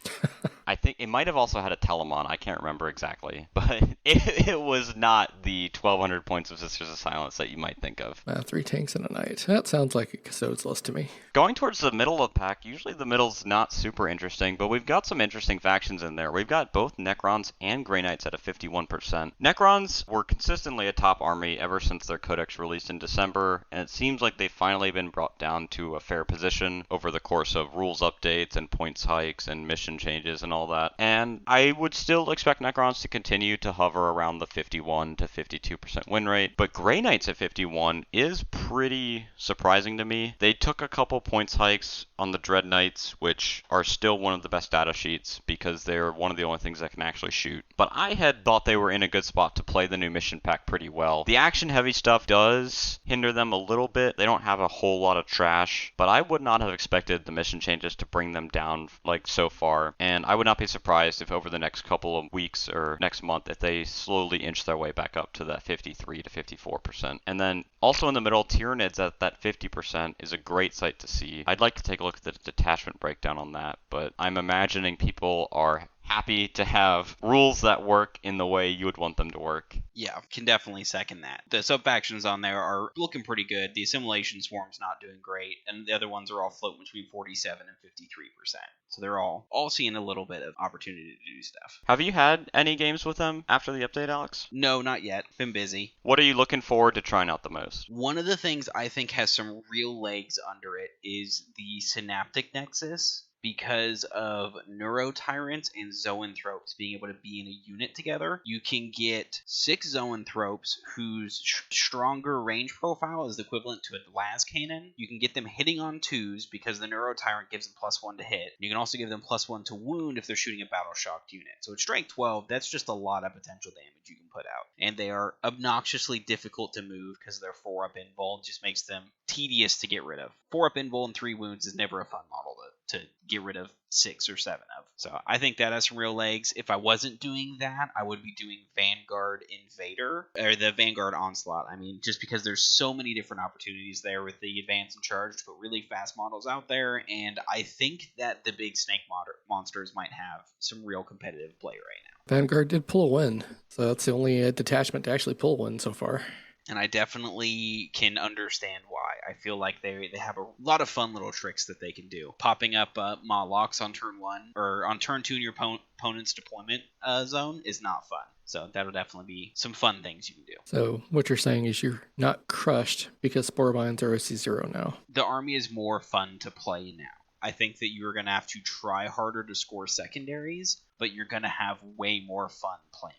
I think it might have also had a Telemon. I can't remember exactly. But it was not the 1,200 points of Sisters of Silence that you might think of. 3 tanks in a night. That sounds like a Custodes list to me. Going towards the middle of the pack, usually the middle's not super interesting, but we've got some interesting factions in there. We've got both Necrons and Grey Knights at a 51%. Necrons were consistently a top army ever since their codex released in December, and it seems like they've finally been brought down to a fair position over the course of rules updates and points hikes and mission changes and all that. And I would still expect Necrons to continue to hover around the 51 to 52% win rate, but Grey Knights at 51 is pretty surprising to me. They took a couple points hikes on the Dread Knights, which are still one of the best data sheets because they're one of the only things that can actually shoot. But I had thought they were in a good spot to play the new mission pack pretty well. The action heavy stuff does hinder them a little bit. They don't have a whole lot of trash, but I would not have expected the mission changes to bring them down like so far. And I would not be surprised if over the next couple of weeks or next month if they slowly inch their way back up to that 53 to 54%. And then also in the middle, Tyranids at that 50% is a great sight to see. I'd like to take a look at the detachment breakdown on that, but I'm imagining people are happy to have rules that work in the way you would want them to work. Yeah, can definitely second that. The sub-factions on there are looking pretty good. The Assimilation Swarm's not doing great, and the other ones are all floating between 47 and 53%. So they're all seeing a little bit of opportunity to do stuff. Have you had any games with them after the update, Alex? No, not yet. Been busy. What are you looking forward to trying out the most? One of the things I think has some real legs under it is the Synaptic Nexus. Because of Neurotyrants and Zoanthropes being able to be in a unit together, you can get 6 Zoanthropes whose stronger range profile is equivalent to a las cannon. You can get them hitting on 2s because the Neurotyrant gives them +1 to hit. You can also give them +1 to wound if they're shooting a battle shocked unit. So at strength 12, that's just a lot of potential damage you can put out. And they are obnoxiously difficult to move because their 4-up invul just makes them tedious to get rid of. 4-up invul and 3 wounds is never a fun model to get rid of 6 or 7 of. So I think that has some real legs. If I wasn't doing that, I would be doing Vanguard Invader, or the Vanguard Onslaught. I mean, just because there's so many different opportunities there with the Advance and Charge to put really fast models out there, and I think that the big snake monsters might have some real competitive play right now. Vanguard did pull a win, so that's the only detachment to actually pull a win so far. And I definitely can understand why. I feel like they have a lot of fun little tricks that they can do. Popping up Molochs on turn 1, or on turn 2 in your opponent's deployment zone is not fun. So that'll definitely be some fun things you can do. So what you're saying is you're not crushed because Sporebinds are OC0 now. The army is more fun to play now. I think that you're going to have to try harder to score secondaries, but you're going to have way more fun playing.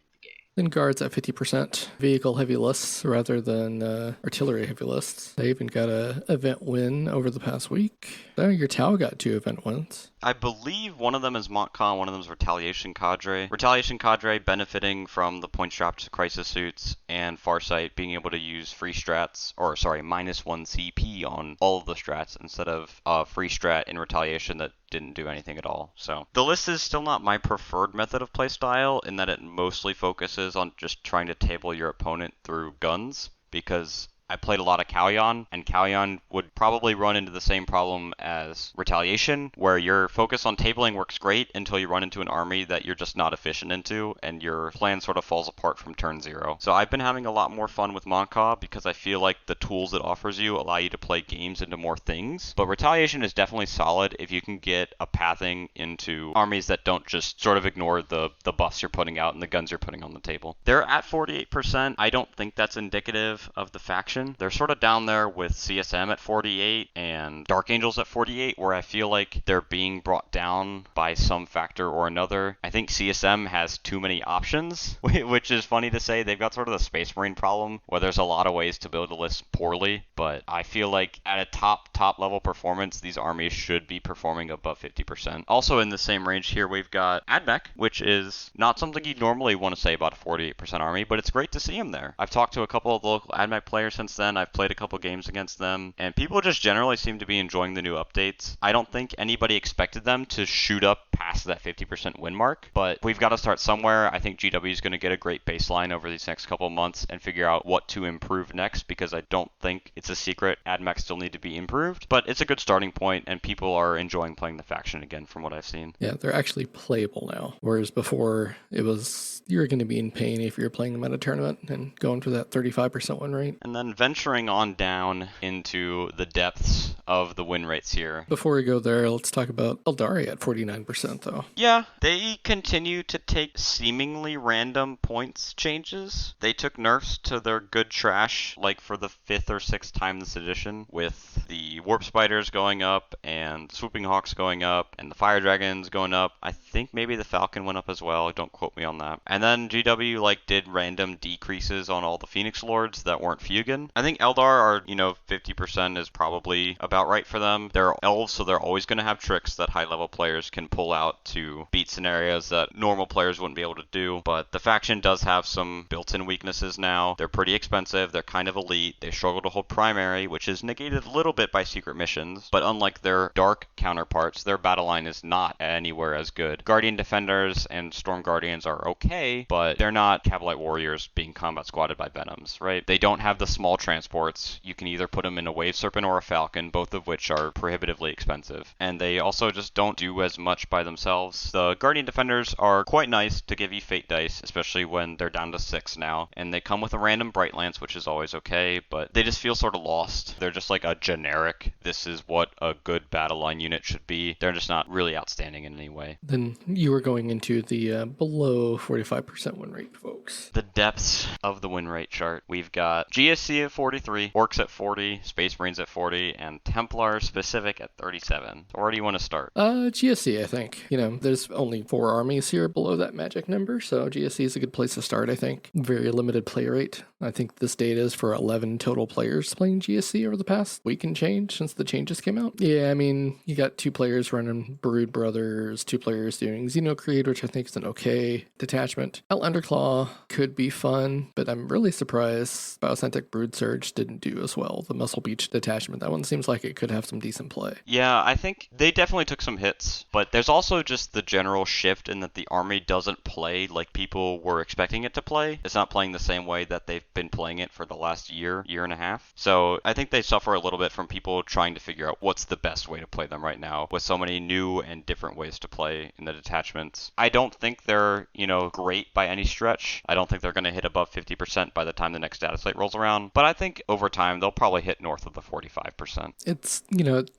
Then guards at 50%, vehicle heavy lists rather than artillery heavy lists. They even got a event win over the past week. Your Tau got 2 event wins. I believe one of them is Montcalm, one of them is Retaliation Cadre. Retaliation Cadre benefiting from the points dropped to Crisis Suits, and Farsight being able to use free strats, or sorry, -1 CP on all of the strats instead of free strat in Retaliation that didn't do anything at all. So the list is still not my preferred method of playstyle in that it mostly focuses on just trying to table your opponent through guns, because I played a lot of Kalyan, and Kalyan would probably run into the same problem as Retaliation, where your focus on tabling works great until you run into an army that you're just not efficient into, and your plan sort of falls apart from turn 0. So I've been having a lot more fun with Montcalm because I feel like the tools it offers you allow you to play games into more things. But Retaliation is definitely solid if you can get a pathing into armies that don't just sort of ignore the buffs you're putting out and the guns you're putting on the table. They're at 48%. I don't think that's indicative of the faction. They're sort of down there with CSM at 48 and Dark Angels at 48, where I feel like they're being brought down by some factor or another. I think CSM has too many options, which is funny to say. They've got sort of the Space Marine problem, where there's a lot of ways to build a list poorly, but I feel like at a top level performance, these armies should be performing above 50%. Also in the same range here, we've got Admech, which is not something you'd normally want to say about a 48% army, but it's great to see him there. I've talked to a couple of the local Admech players since then. I've played a couple games against them, and people just generally seem to be enjoying the new updates. I don't think anybody expected them to shoot up past that 50% win mark, but we've got to start somewhere. I think GW is going to get a great baseline over these next couple of months and figure out what to improve next, because I don't think it's a secret. AdMechs still need to be improved, but it's a good starting point, and people are enjoying playing the faction again from what I've seen. Yeah, they're actually playable now, whereas before it was you're going to be in pain if you're playing them at a tournament and going for that 35% win rate. And then venturing on down into the depths of the win rates here. Before we go there, let's talk about Eldari at 49% though. Yeah, they continue to take seemingly random points changes. They took nerfs to their good trash like for the 5th or 6th time this edition, with the Warp Spiders going up and Swooping Hawks going up and the Fire Dragons going up. I think maybe the Falcon went up as well. Don't quote me on that. And then GW did random decreases on all the Phoenix Lords that weren't Fugan. I think Eldar are, 50% is probably about right for them. They're elves, so they're always going to have tricks that high level players can pull out to beat scenarios that normal players wouldn't be able to do. But the faction does have some built-in weaknesses now. They're pretty expensive. They're kind of elite. They struggle to hold primary, which is negated a little bit by secret missions. But unlike their dark counterparts, their battle line is not anywhere as good. Guardian Defenders and Storm Guardians are okay, but they're not Cavalite Warriors being combat squatted by Venoms, right? They don't have the small transports. You can either put them in a Wave Serpent or a Falcon, both of which are prohibitively expensive. And they also just don't do as much by themselves. The Guardian Defenders are quite nice to give you Fate dice, especially when they're down to 6 now. And they come with a random Bright Lance, which is always okay, but they just feel sort of lost. They're just like a generic, this is what a good battle line unit should be. They're just not really outstanding in any way. Then you were going into the below 45% win rate folks. The depths of the win rate chart. We've got GSC at 43, Orks at 40, Space Marines at 40, and Templar specific at 37. So where do you want to start? GSC, I think. There's only 4 armies here below that magic number, so GSC is a good place to start, I think. Very limited play rate. I think this data is for 11 total players playing GSC over the past week and change since the changes came out. Yeah, I mean, you got 2 players running Brood Brothers, 2 players doing Xenocreed, which I think is an okay detachment. El Underclaw could be fun, but I'm really surprised Biocentric Brood Surge didn't do as well. The Muscle Beach detachment, that one seems like it could have some decent play. Yeah, I think they definitely took some hits, but there's also just the general shift in that the army doesn't play like people were expecting it to play. It's not playing the same way that they've been playing it for the last year and a half. So I think they suffer a little bit from people trying to figure out what's the best way to play them right now, with so many new and different ways to play in the detachments. I don't think they're, great by any stretch. I don't think they're going to hit above 50% by the time the next data slate rolls around, but I think over time they'll probably hit north of the 45%. It's,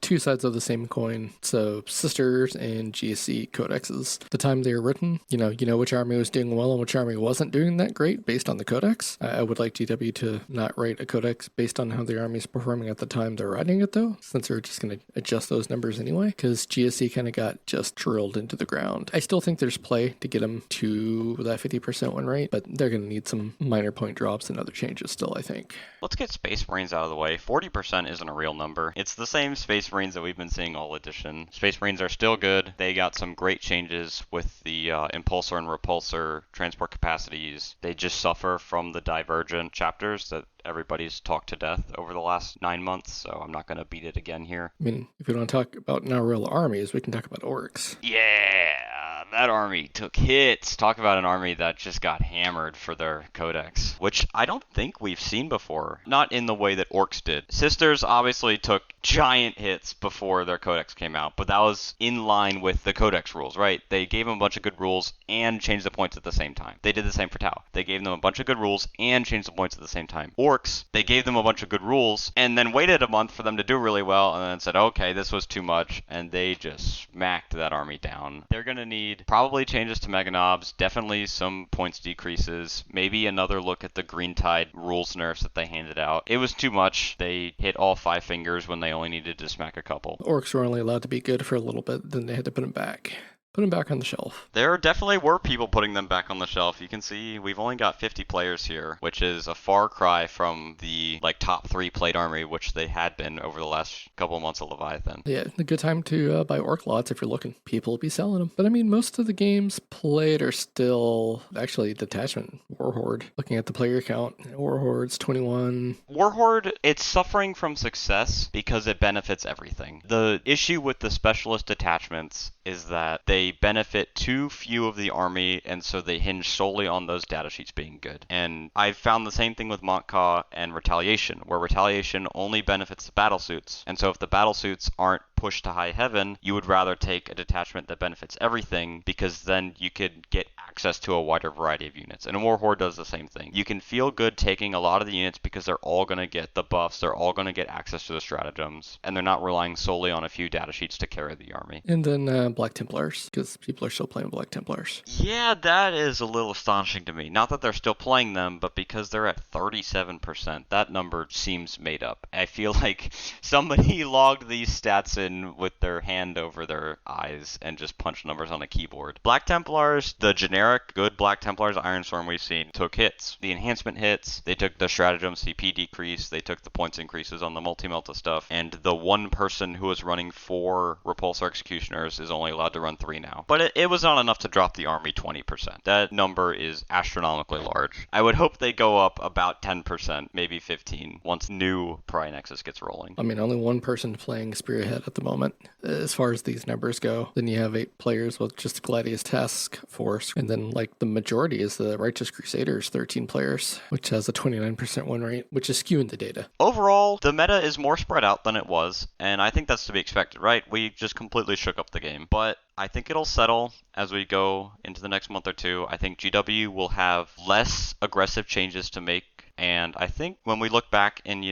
2 sides of the same coin. So Sisters and GSC codexes, the time they were written, you know which army was doing well and which army wasn't doing that great based on the codex. I would like GW to not write a codex based on how the army's performing at the time they're writing it though, since they're just going to adjust those numbers anyway, because GSC kind of got just drilled into the ground. I still think there's play to get them to that 50% win rate, but they're going to need some minor point drops and other changes still, I think. Let's get Space Marines out of the way. 40% isn't a real number. It's the same Space Marines that we've been seeing all edition. Space Marines are still good. They got some great changes with the impulsor and repulsor transport capacities. They just suffer from the divergent chapters that everybody's talked to death over the last 9 months, so I'm not going to beat it again here. I mean, if we want to talk about now real armies, we can talk about Orks. Yeah, that army took hits. Talk about an army that just got hammered for their codex, which I don't think we've seen before. Not in the way that Orks did. Sisters obviously took giant hits before their codex came out, but that was in line with the codex rules, right? They gave them a bunch of good rules and changed the points at the same time. They did the same for Tau. They gave them a bunch of good rules and changed the points at the same time. Orks, they gave them a bunch of good rules and then waited a month for them to do really well and then said, okay, this was too much, and they just smacked that army down. They're going to need probably changes to Mega Knobs, definitely some points decreases, maybe another look at the Green Tide rules nerfs that they handed out. It was too much. They hit all 5 fingers when they only needed to smack a couple. Orks were only allowed to be good for a little bit, then they had to put them back. Put them back on the shelf. There definitely were people putting them back on the shelf. You can see we've only got 50 players here, which is a far cry from the top 3 played army, which they had been over the last couple of months of Leviathan. Yeah, a good time to buy Ork lots if you're looking. People will be selling them. But I mean, most of the games played are still actually detachment. Warhorde. Looking at the player count, Warhorde's 21. Warhorde, it's suffering from success because it benefits everything. The issue with the specialist detachments is that they benefit too few of the army, and so they hinge solely on those datasheets being good. And I've found the same thing with Montcaw and Retaliation, where Retaliation only benefits the battlesuits. And so if the battlesuits aren't pushed to high heaven, you would rather take a detachment that benefits everything, because then you could get access to a wider variety of units. And Warhorde does the same thing. You can feel good taking a lot of the units because they're all going to get the buffs, they're all going to get access to the stratagems, and they're not relying solely on a few datasheets to carry the army. And then Black Templars, because people are still playing Black Templars. Yeah, that is a little astonishing to me. Not that they're still playing them, but because they're at 37%, that number seems made up. I feel like somebody logged these stats in with their hand over their eyes and just punched numbers on a keyboard. Black Templars, the generic good Black Templars Ironstorm we've seen, took hits. The enhancement hits, they took the stratagem CP decrease, they took the points increases on the multi-melta stuff, and the one person who was running 4 Repulsor Executioners is only allowed to run 3 now. But it was not enough to drop the army 20%. That number is astronomically large. I would hope they go up about 10%, maybe 15, once new Pariah Nexus gets rolling. I mean, only one person playing Spearhead at the moment, as far as these numbers go. Then you have 8 players with just Gladius Task Force, and then like the majority is the Righteous Crusaders, 13 players, which has a 29% win rate, which is skewing the data. Overall, the meta is more spread out than it was, and I think that's to be expected, right? We just completely shook up the game, but I think it'll settle as we go into the next month or two. I think GW will have less aggressive changes to make. And I think when we look back in,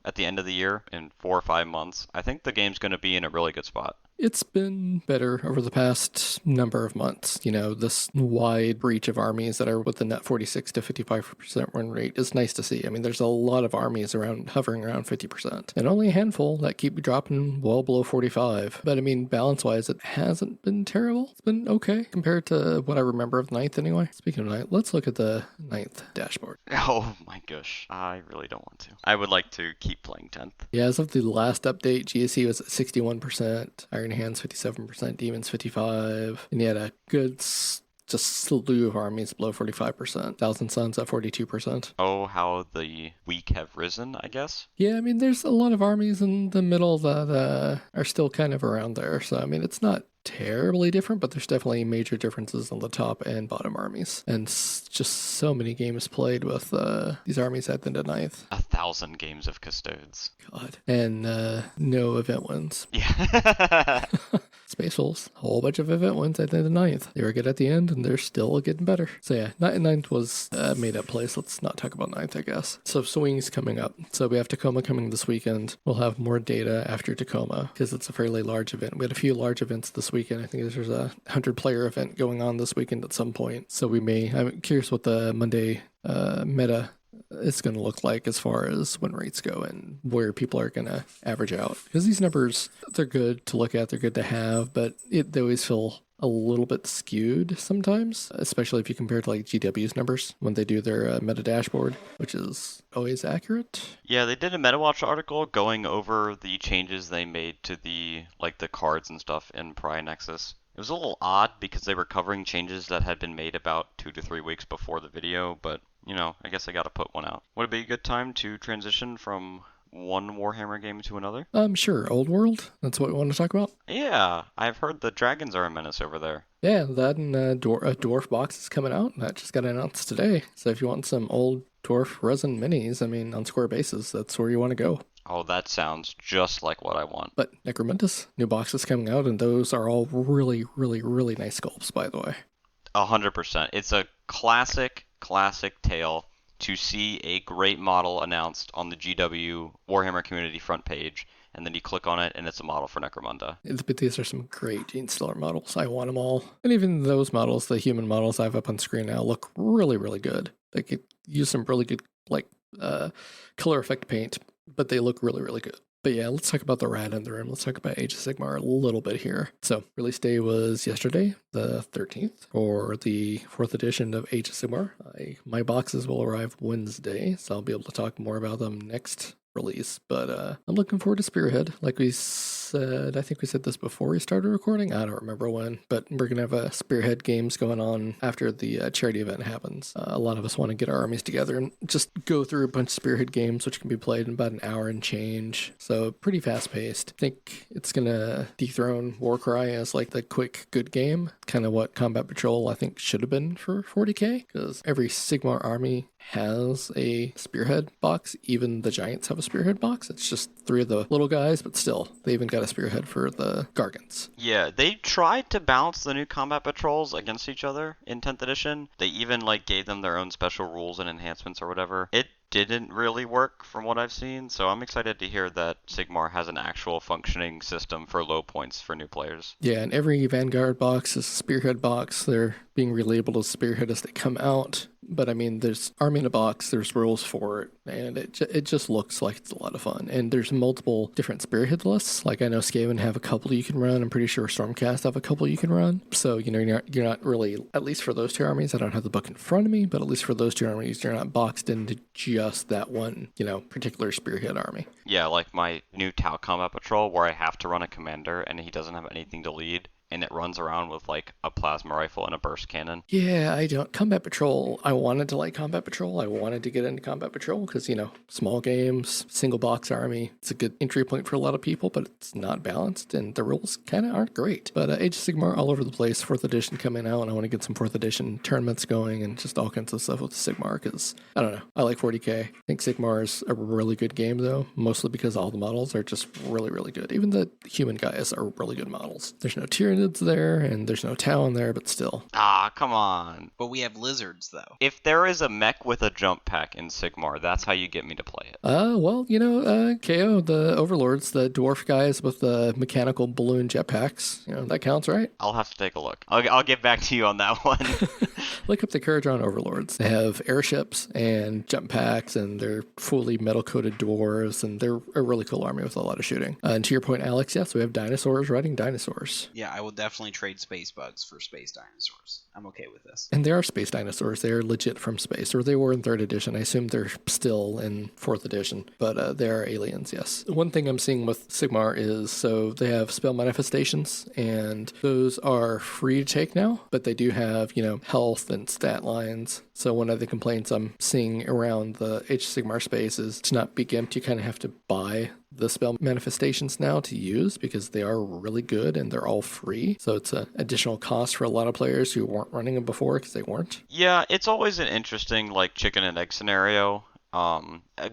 at the end of the year, in 4 or 5 months, I think the game's going to be in a really good spot. It's been better over the past number of months. This wide breach of armies that are with the net 46 to 55% win rate is nice to see. I mean, there's a lot of armies hovering around 50%, and only a handful that keep dropping well below 45. But I mean, balance-wise, it hasn't been terrible. It's been okay compared to what I remember of 9th anyway. Speaking of 9th, let's look at the 9th dashboard. Oh my gosh, I really don't want to. I would like to keep playing 10th. Yeah, as of the last update, GSC was at 61%, Iron Hands 57%, Demons 55%, and you had a good just slew of armies below 45%. Thousand Suns at 42%. Oh, how the weak have risen, I guess? Yeah, I mean, there's a lot of armies in the middle that are still kind of around there. So, I mean, it's not terribly different, but there's definitely major differences on the top and bottom armies. And just so many games played with these armies at the end of 9th. 1,000 games of Custodes. God. And no event wins. Yeah. Space Wolves, a whole bunch of event wins at the end of 9th. They were good at the end, and they're still getting better. So yeah, 9th was a made-up place. Let's not talk about 9th, I guess. So swings coming up. So we have Tacoma coming this weekend. We'll have more data after Tacoma, because it's a fairly large event. We had a few large events this weekend. I think there's a 100-player event going on this weekend at some point. So I'm curious what the Monday meta it's going to look like as far as win rates go and where people are going to average out. Because these numbers, they're good to look at, they're good to have, but they always feel a little bit skewed sometimes, especially if you compare to like GW's numbers when they do their meta dashboard, which is always accurate. Yeah, they did a MetaWatch article going over the changes they made to the cards and stuff in Pariah Nexus. It was a little odd because they were covering changes that had been made about 2 to 3 weeks before the video, but I guess I gotta put one out. Would it be a good time to transition from one Warhammer game to another? Sure. Old World? That's what we want to talk about? Yeah, I've heard the dragons are a menace over there. Yeah, that and a dwarf box is coming out. That just got announced today. So if you want some old dwarf resin minis, I mean, on square bases, that's where you want to go. Oh, that sounds just like what I want. But Necromantis, new boxes coming out, and those are all really, really, really nice sculpts, by the way. 100%. It's a classic tale to see a great model announced on the GW Warhammer community front page, and then you click on it, and it's a model for Necromunda. But these are some great Gene Stealer models. I want them all. And even those models, the human models I have up on screen now, look really, really good. They could use some really good, color effect paint, but they look really, really good. But yeah, let's talk about the rat in the room. Let's talk about Age of Sigmar a little bit here. So, release day was yesterday, the 13th, for the 4th edition of Age of Sigmar. My boxes will arrive Wednesday, so I'll be able to talk more about them next release, but I'm looking forward to Spearhead. Like we said, I think we said this before we started recording. I don't remember when, but we're gonna have a Spearhead games going on after the charity event happens. A lot of us want to get our armies together and just go through a bunch of Spearhead games, which can be played in about an hour and change. So pretty fast paced. I think it's gonna dethrone Warcry as like the quick good game, kind of what Combat Patrol I think should have been for 40k, because every Sigmar army has a Spearhead box. Even the Giants have a Spearhead box. It's just 3 of the little guys, but still, they even got a Spearhead for the Gargants. Yeah, they tried to balance the new combat patrols against each other in 10th edition. They even like gave them their own special rules and enhancements or whatever. It didn't really work from what I've seen, so I'm excited to hear that Sigmar has an actual functioning system for low points for new players. Yeah, and every Vanguard box is a Spearhead box. They're being relabeled as Spearhead as they come out. But I mean, there's Army in a box, there's rules for it, and it just looks like it's a lot of fun. And there's multiple different Spearhead lists. Like I know Skaven have a couple you can run. I'm pretty sure Stormcast have a couple you can run. So, you know, you're not really, at least for those 2 armies, I don't have the book in front of me, but at least for those 2 armies, you're not boxed into just that one, you know, particular Spearhead army. Yeah, like my new Tau Combat Patrol where I have to run a commander and he doesn't have anything to lead. And it runs around with like a plasma rifle and a burst cannon. Yeah, I don't. Combat Patrol, I wanted to like Combat Patrol. I wanted to get into Combat Patrol because, you know, small games, single box army. It's a good entry point for a lot of people, but it's not balanced and the rules kind of aren't great. But Age of Sigmar all over the place, 4th edition coming out, and I want to get some 4th edition tournaments going and just all kinds of stuff with Sigmar because, I don't know, I like 40k. I think Sigmar is a really good game though, mostly because all the models are just really, really good. Even the human guys are really good models. There's no Tyranids there, and there's no Tau in there, but still. Ah, come on. But we have lizards, though. If there is a mech with a jump pack in Sigmar, that's how you get me to play it. Well, you know, KO, the Overlords, the dwarf guys with the mechanical balloon jetpacks, you know, that counts, right? I'll have to take a look. I'll get back to you on that one. Look up the Caradron Overlords. They have airships and jump packs, and they're fully metal-coated dwarves, and they're a really cool army with a lot of shooting. And to your point, Alex, yes, we have dinosaurs riding dinosaurs. Yeah, I will definitely trade space bugs for space dinosaurs. I'm okay with this. And they are space dinosaurs. They are legit from space, or they were in 3rd edition. I assume they're still in 4th edition, but they are aliens, yes. One thing I'm seeing with Sigmar is, so they have spell manifestations, and those are free to take now, but they do have, you know, health and stat lines. So one of the complaints I'm seeing around the Age of Sigmar space is to not be gimped, you kind of have to buy the spell manifestations now to use because they are really good and they're all free. So it's an additional cost for a lot of players who weren't running them before because they weren't. Yeah, it's always an interesting like chicken and egg scenario.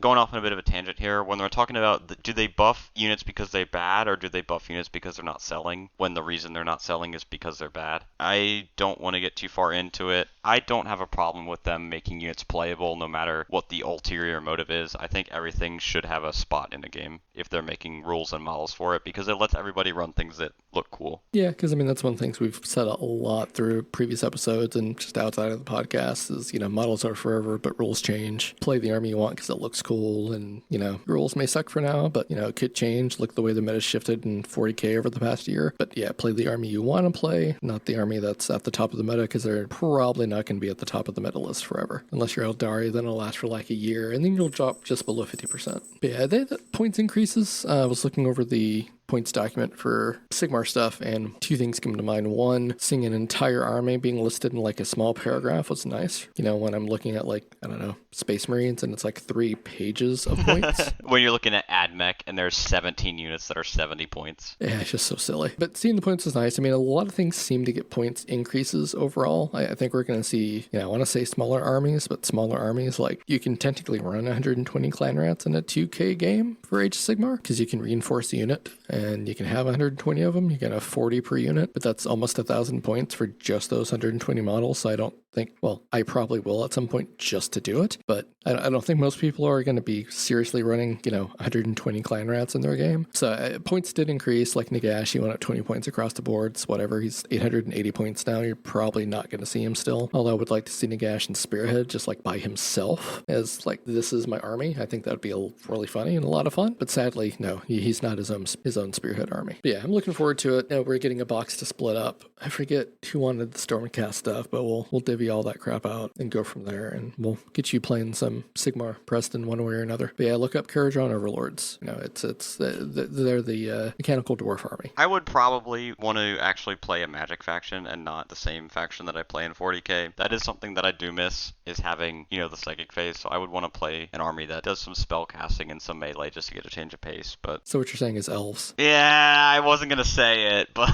Going off on a bit of a tangent here, when we're talking about do they buff units because they're bad or do they buff units because they're not selling when the reason they're not selling is because they're bad? I don't want to get too far into it. I don't have a problem with them making units playable no matter what the ulterior motive is. I think everything should have a spot in a game if they're making rules and models for it because it lets everybody run things that look cool. Yeah, because I mean, that's one of the things we've said a lot through previous episodes and just outside of the podcast is, you know, models are forever, but rules change. Play the army you want because it looks cool, and, you know, rules may suck for now, but, you know, it could change. Look the way the meta shifted in 40k over the past year. But yeah, play the army you want to play, not the army that's at the top of the meta, because they're probably not going to be at the top of the meta list forever. Unless you're Eldari, then it'll last for like a year, and then you'll drop just below 50%. But yeah, they had points increases. I was looking over the points document for Sigmar stuff, and 2 things come to mind. One, seeing an entire army being listed in like a small paragraph was nice. You know, when I'm looking at like, I don't know, Space Marines, and it's like 3 pages of points. When you're looking at AdMech and there's 17 units that are 70 points. Yeah, it's just so silly. But seeing the points is nice. I mean, a lot of things seem to get points increases overall. I think we're going to see, you know, I want to say smaller armies, but smaller armies, like you can technically run 120 clan rats in a 2K game for Age of Sigmar because you can reinforce the unit and you can have 120 of them. You can have 40 per unit, but that's almost 1,000 points for just those 120 models. So I don't think, well, I probably will at some point just to do it, but I don't think most people are going to be seriously running, 120 clan rats in their game. So points did increase, like Nagash, he went up 20 points across the boards, whatever. He's 880 points now. You're probably not going to see him still. Although I would like to see Nagash and Spearhead just like by himself as like, this is my army. I think that would be really funny and a lot of fun. But sadly, no, he's not his own Spearhead army. But yeah, I'm looking forward to it. Now we're getting a box to split up. I forget who wanted the Stormcast stuff, but we'll divvy all that crap out and go from there, and we'll get you playing some Sigmar Preston one way or another. But yeah, look up Karajan Overlords. They're the mechanical dwarf army. I would probably want to actually play a magic faction and not the same faction that I play in 40k. That is something that I do miss, is having, the psychic phase. So I would want to play an army that does some spell casting and some melee just to get a change of pace. But so what you're saying is elves? Yeah, I wasn't gonna say it, but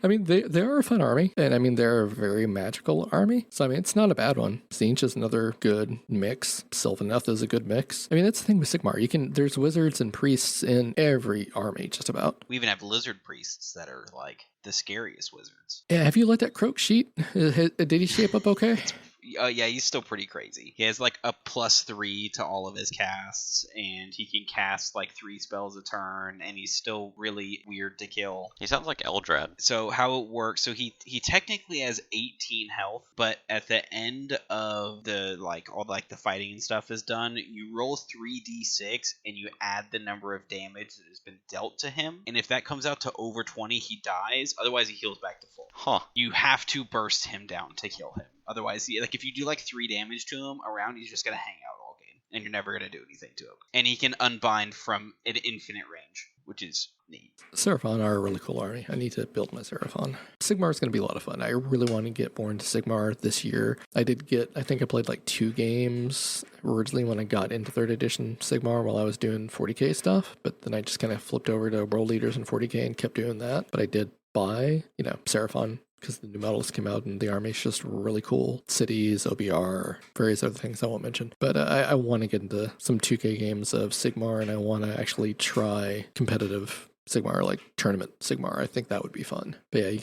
I mean, they are a fun army, and I mean they're a very magical army. So I mean, it's not a bad one. Tzeentch is another good mix. Sylvaneth is a good mix. I mean, that's the thing with Sigmar. There's wizards and priests in every army, just about. We even have lizard priests that are like the scariest wizards. Yeah, have you looked at Croak sheet? Did he shape up okay? Yeah, he's still pretty crazy. He has like a +3 to all of his casts, and he can cast like 3 spells a turn, and he's still really weird to kill. He sounds like Eldrad. So how it works, so he technically has 18 health, but at the end of the all the fighting and stuff is done, you roll 3d6 and you add the number of damage that has been dealt to him, and if that comes out to over 20, he dies. Otherwise, he heals back to full. Huh. You have to burst him down to kill him. Otherwise, if you do 3 damage to him around, he's just going to hang out all game, and you're never going to do anything to him. And he can unbind from an infinite range, which is neat. Seraphon are a really cool army. I need to build my Seraphon. Sigmar is going to be a lot of fun. I really want to get more into Sigmar this year. I think I played 2 games originally when I got into 3rd edition Sigmar while I was doing 40k stuff, but then I just kind of flipped over to World Leaders in 40k and kept doing that. But I did buy, Seraphon, because the new models came out and the army's just really cool. Cities, OBR, various other things I won't mention. But I want to get into some 2K games of Sigmar, and I want to actually try competitive Sigmar, like tournament Sigmar. I think that would be fun. But yeah, you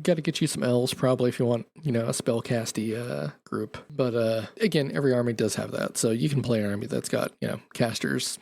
gotta get you some elves probably if you want, a spellcasty group. But again, every army does have that. So you can play an army that's got, casters.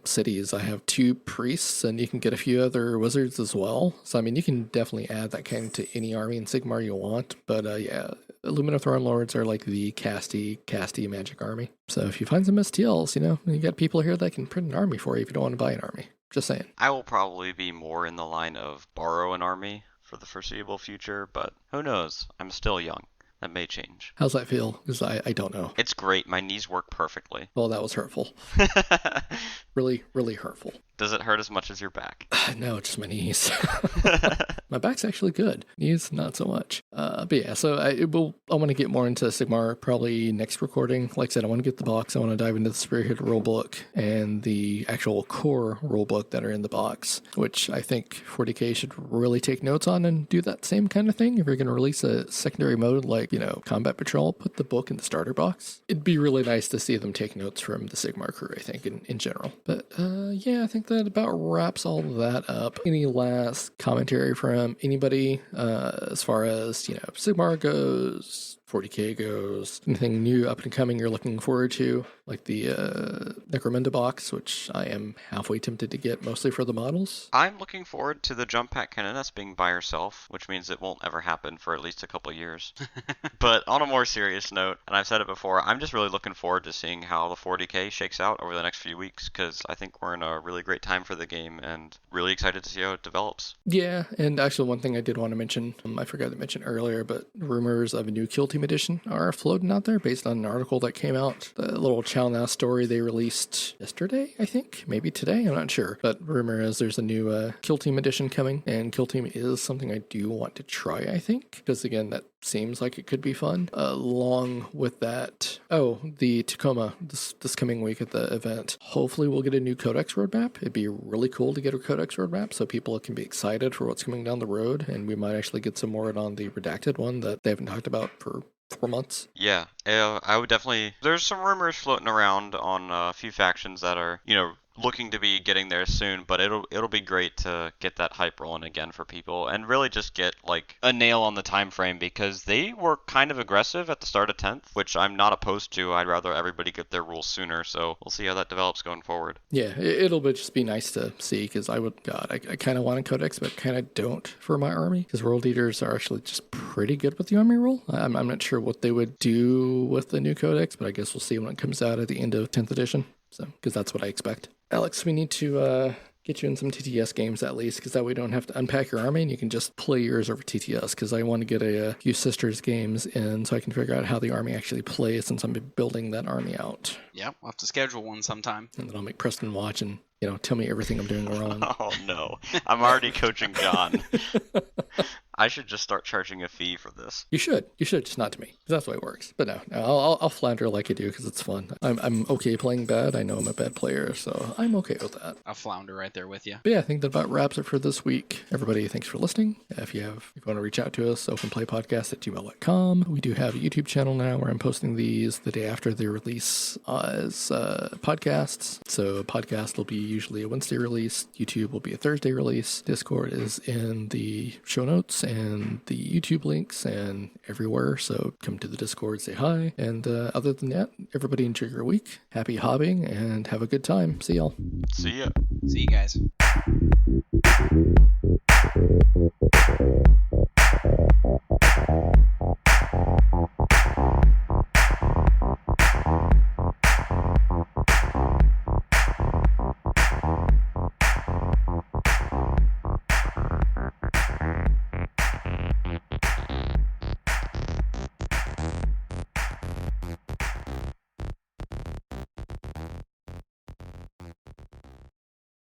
Cities, I have 2 priests, and you can get a few other wizards as well. So, you can definitely add that kind to any army in Sigmar you want. But yeah, Illumina Throne Lords are like the casty magic army. So if you find some STLs, you got people here that can print an army for you if you don't want to buy an army. Just saying. I will probably be more in the line of borrow an army for the foreseeable future, but who knows? I'm still young. That may change. How's that feel? Because I don't know. It's great. My knees work perfectly. Well, that was hurtful. Really, really hurtful. Does it hurt as much as your back? No, just my knees. My back's actually good. Knees, not so much. But yeah, so I want to get more into Sigmar probably next recording. Like I said, I want to get the box. I want to dive into the Spearhead rulebook and the actual core rulebook that are in the box, which I think 40k should really take notes on and do that same kind of thing. If you're going to release a secondary mode like, Combat Patrol, put the book in the starter box. It'd be really nice to see them take notes from the Sigmar crew, I think, in general. But yeah, I think that about wraps all that up. Any last commentary from anybody as far as, Sigmar goes, 40k goes, anything new up and coming you're looking forward to, like the Necromunda box, which I am halfway tempted to get, mostly for the models? I'm looking forward to the Jump Pack Canoness being by herself, which means it won't ever happen for at least a couple years. But on a more serious note, and I've said it before, I'm just really looking forward to seeing how the 40k shakes out over the next few weeks, because I think we're in a really great time for the game, and really excited to see how it develops. Yeah, and actually one thing I did want to mention, I forgot to mention earlier, but rumors of a new Kill Team edition are floating out there based on an article that came out. The little Chalna story they released yesterday, I think, maybe today, I'm not sure. But rumor is there's a new Kill Team edition coming, and Kill Team is something I do want to try, I think, because again, that seems like it could be fun. Along with that, the Tacoma this coming week at the event, hopefully we'll get a new Codex roadmap. It'd be really cool to get a Codex roadmap so people can be excited for what's coming down the road, and we might actually get some more on the Redacted one that they haven't talked about for 4 months. Yeah, I would definitely... There's some rumors floating around on a few factions that are, looking to be getting there soon, but it'll be great to get that hype rolling again for people and really just get like a nail on the time frame, because they were kind of aggressive at the start of 10th, which I'm not opposed to. I'd rather everybody get their rules sooner, so we'll see how that develops going forward. Yeah, it'll just be nice to see, because I kind of want a codex, but kind of don't for my army, because world eaters are actually just pretty good with the army rule. I'm not sure what they would do with the new codex, but I guess we'll see when it comes out at the end of 10th edition. So, because that's what I expect. Alex, we need to get you in some TTS games at least, because that way you don't have to unpack your army and you can just play yours over TTS, because I want to get a few sisters games in so I can figure out how the army actually plays since I'm building that army out. Yeah, we'll have to schedule one sometime. And then I'll make Preston watch and, tell me everything I'm doing wrong. Oh, no. I'm already coaching John. I should just start charging a fee for this. You should, just not to me. That's the way it works. But no, I'll flounder like I do because it's fun. I'm okay playing bad. I know I'm a bad player, so I'm okay with that. I'll flounder right there with you. But yeah, I think that about wraps it for this week. Everybody, thanks for listening. If you want to reach out to us, openplaypodcast@gmail.com. We do have a YouTube channel now where I'm posting these the day after they release as podcasts. So podcast will be usually a Wednesday release. YouTube will be a Thursday release. Discord is in the show notes and the YouTube links and everywhere. So come to the Discord, say hi. And other than that, everybody enjoy your week. Happy hobbying and have a good time. See y'all. See ya. See you guys.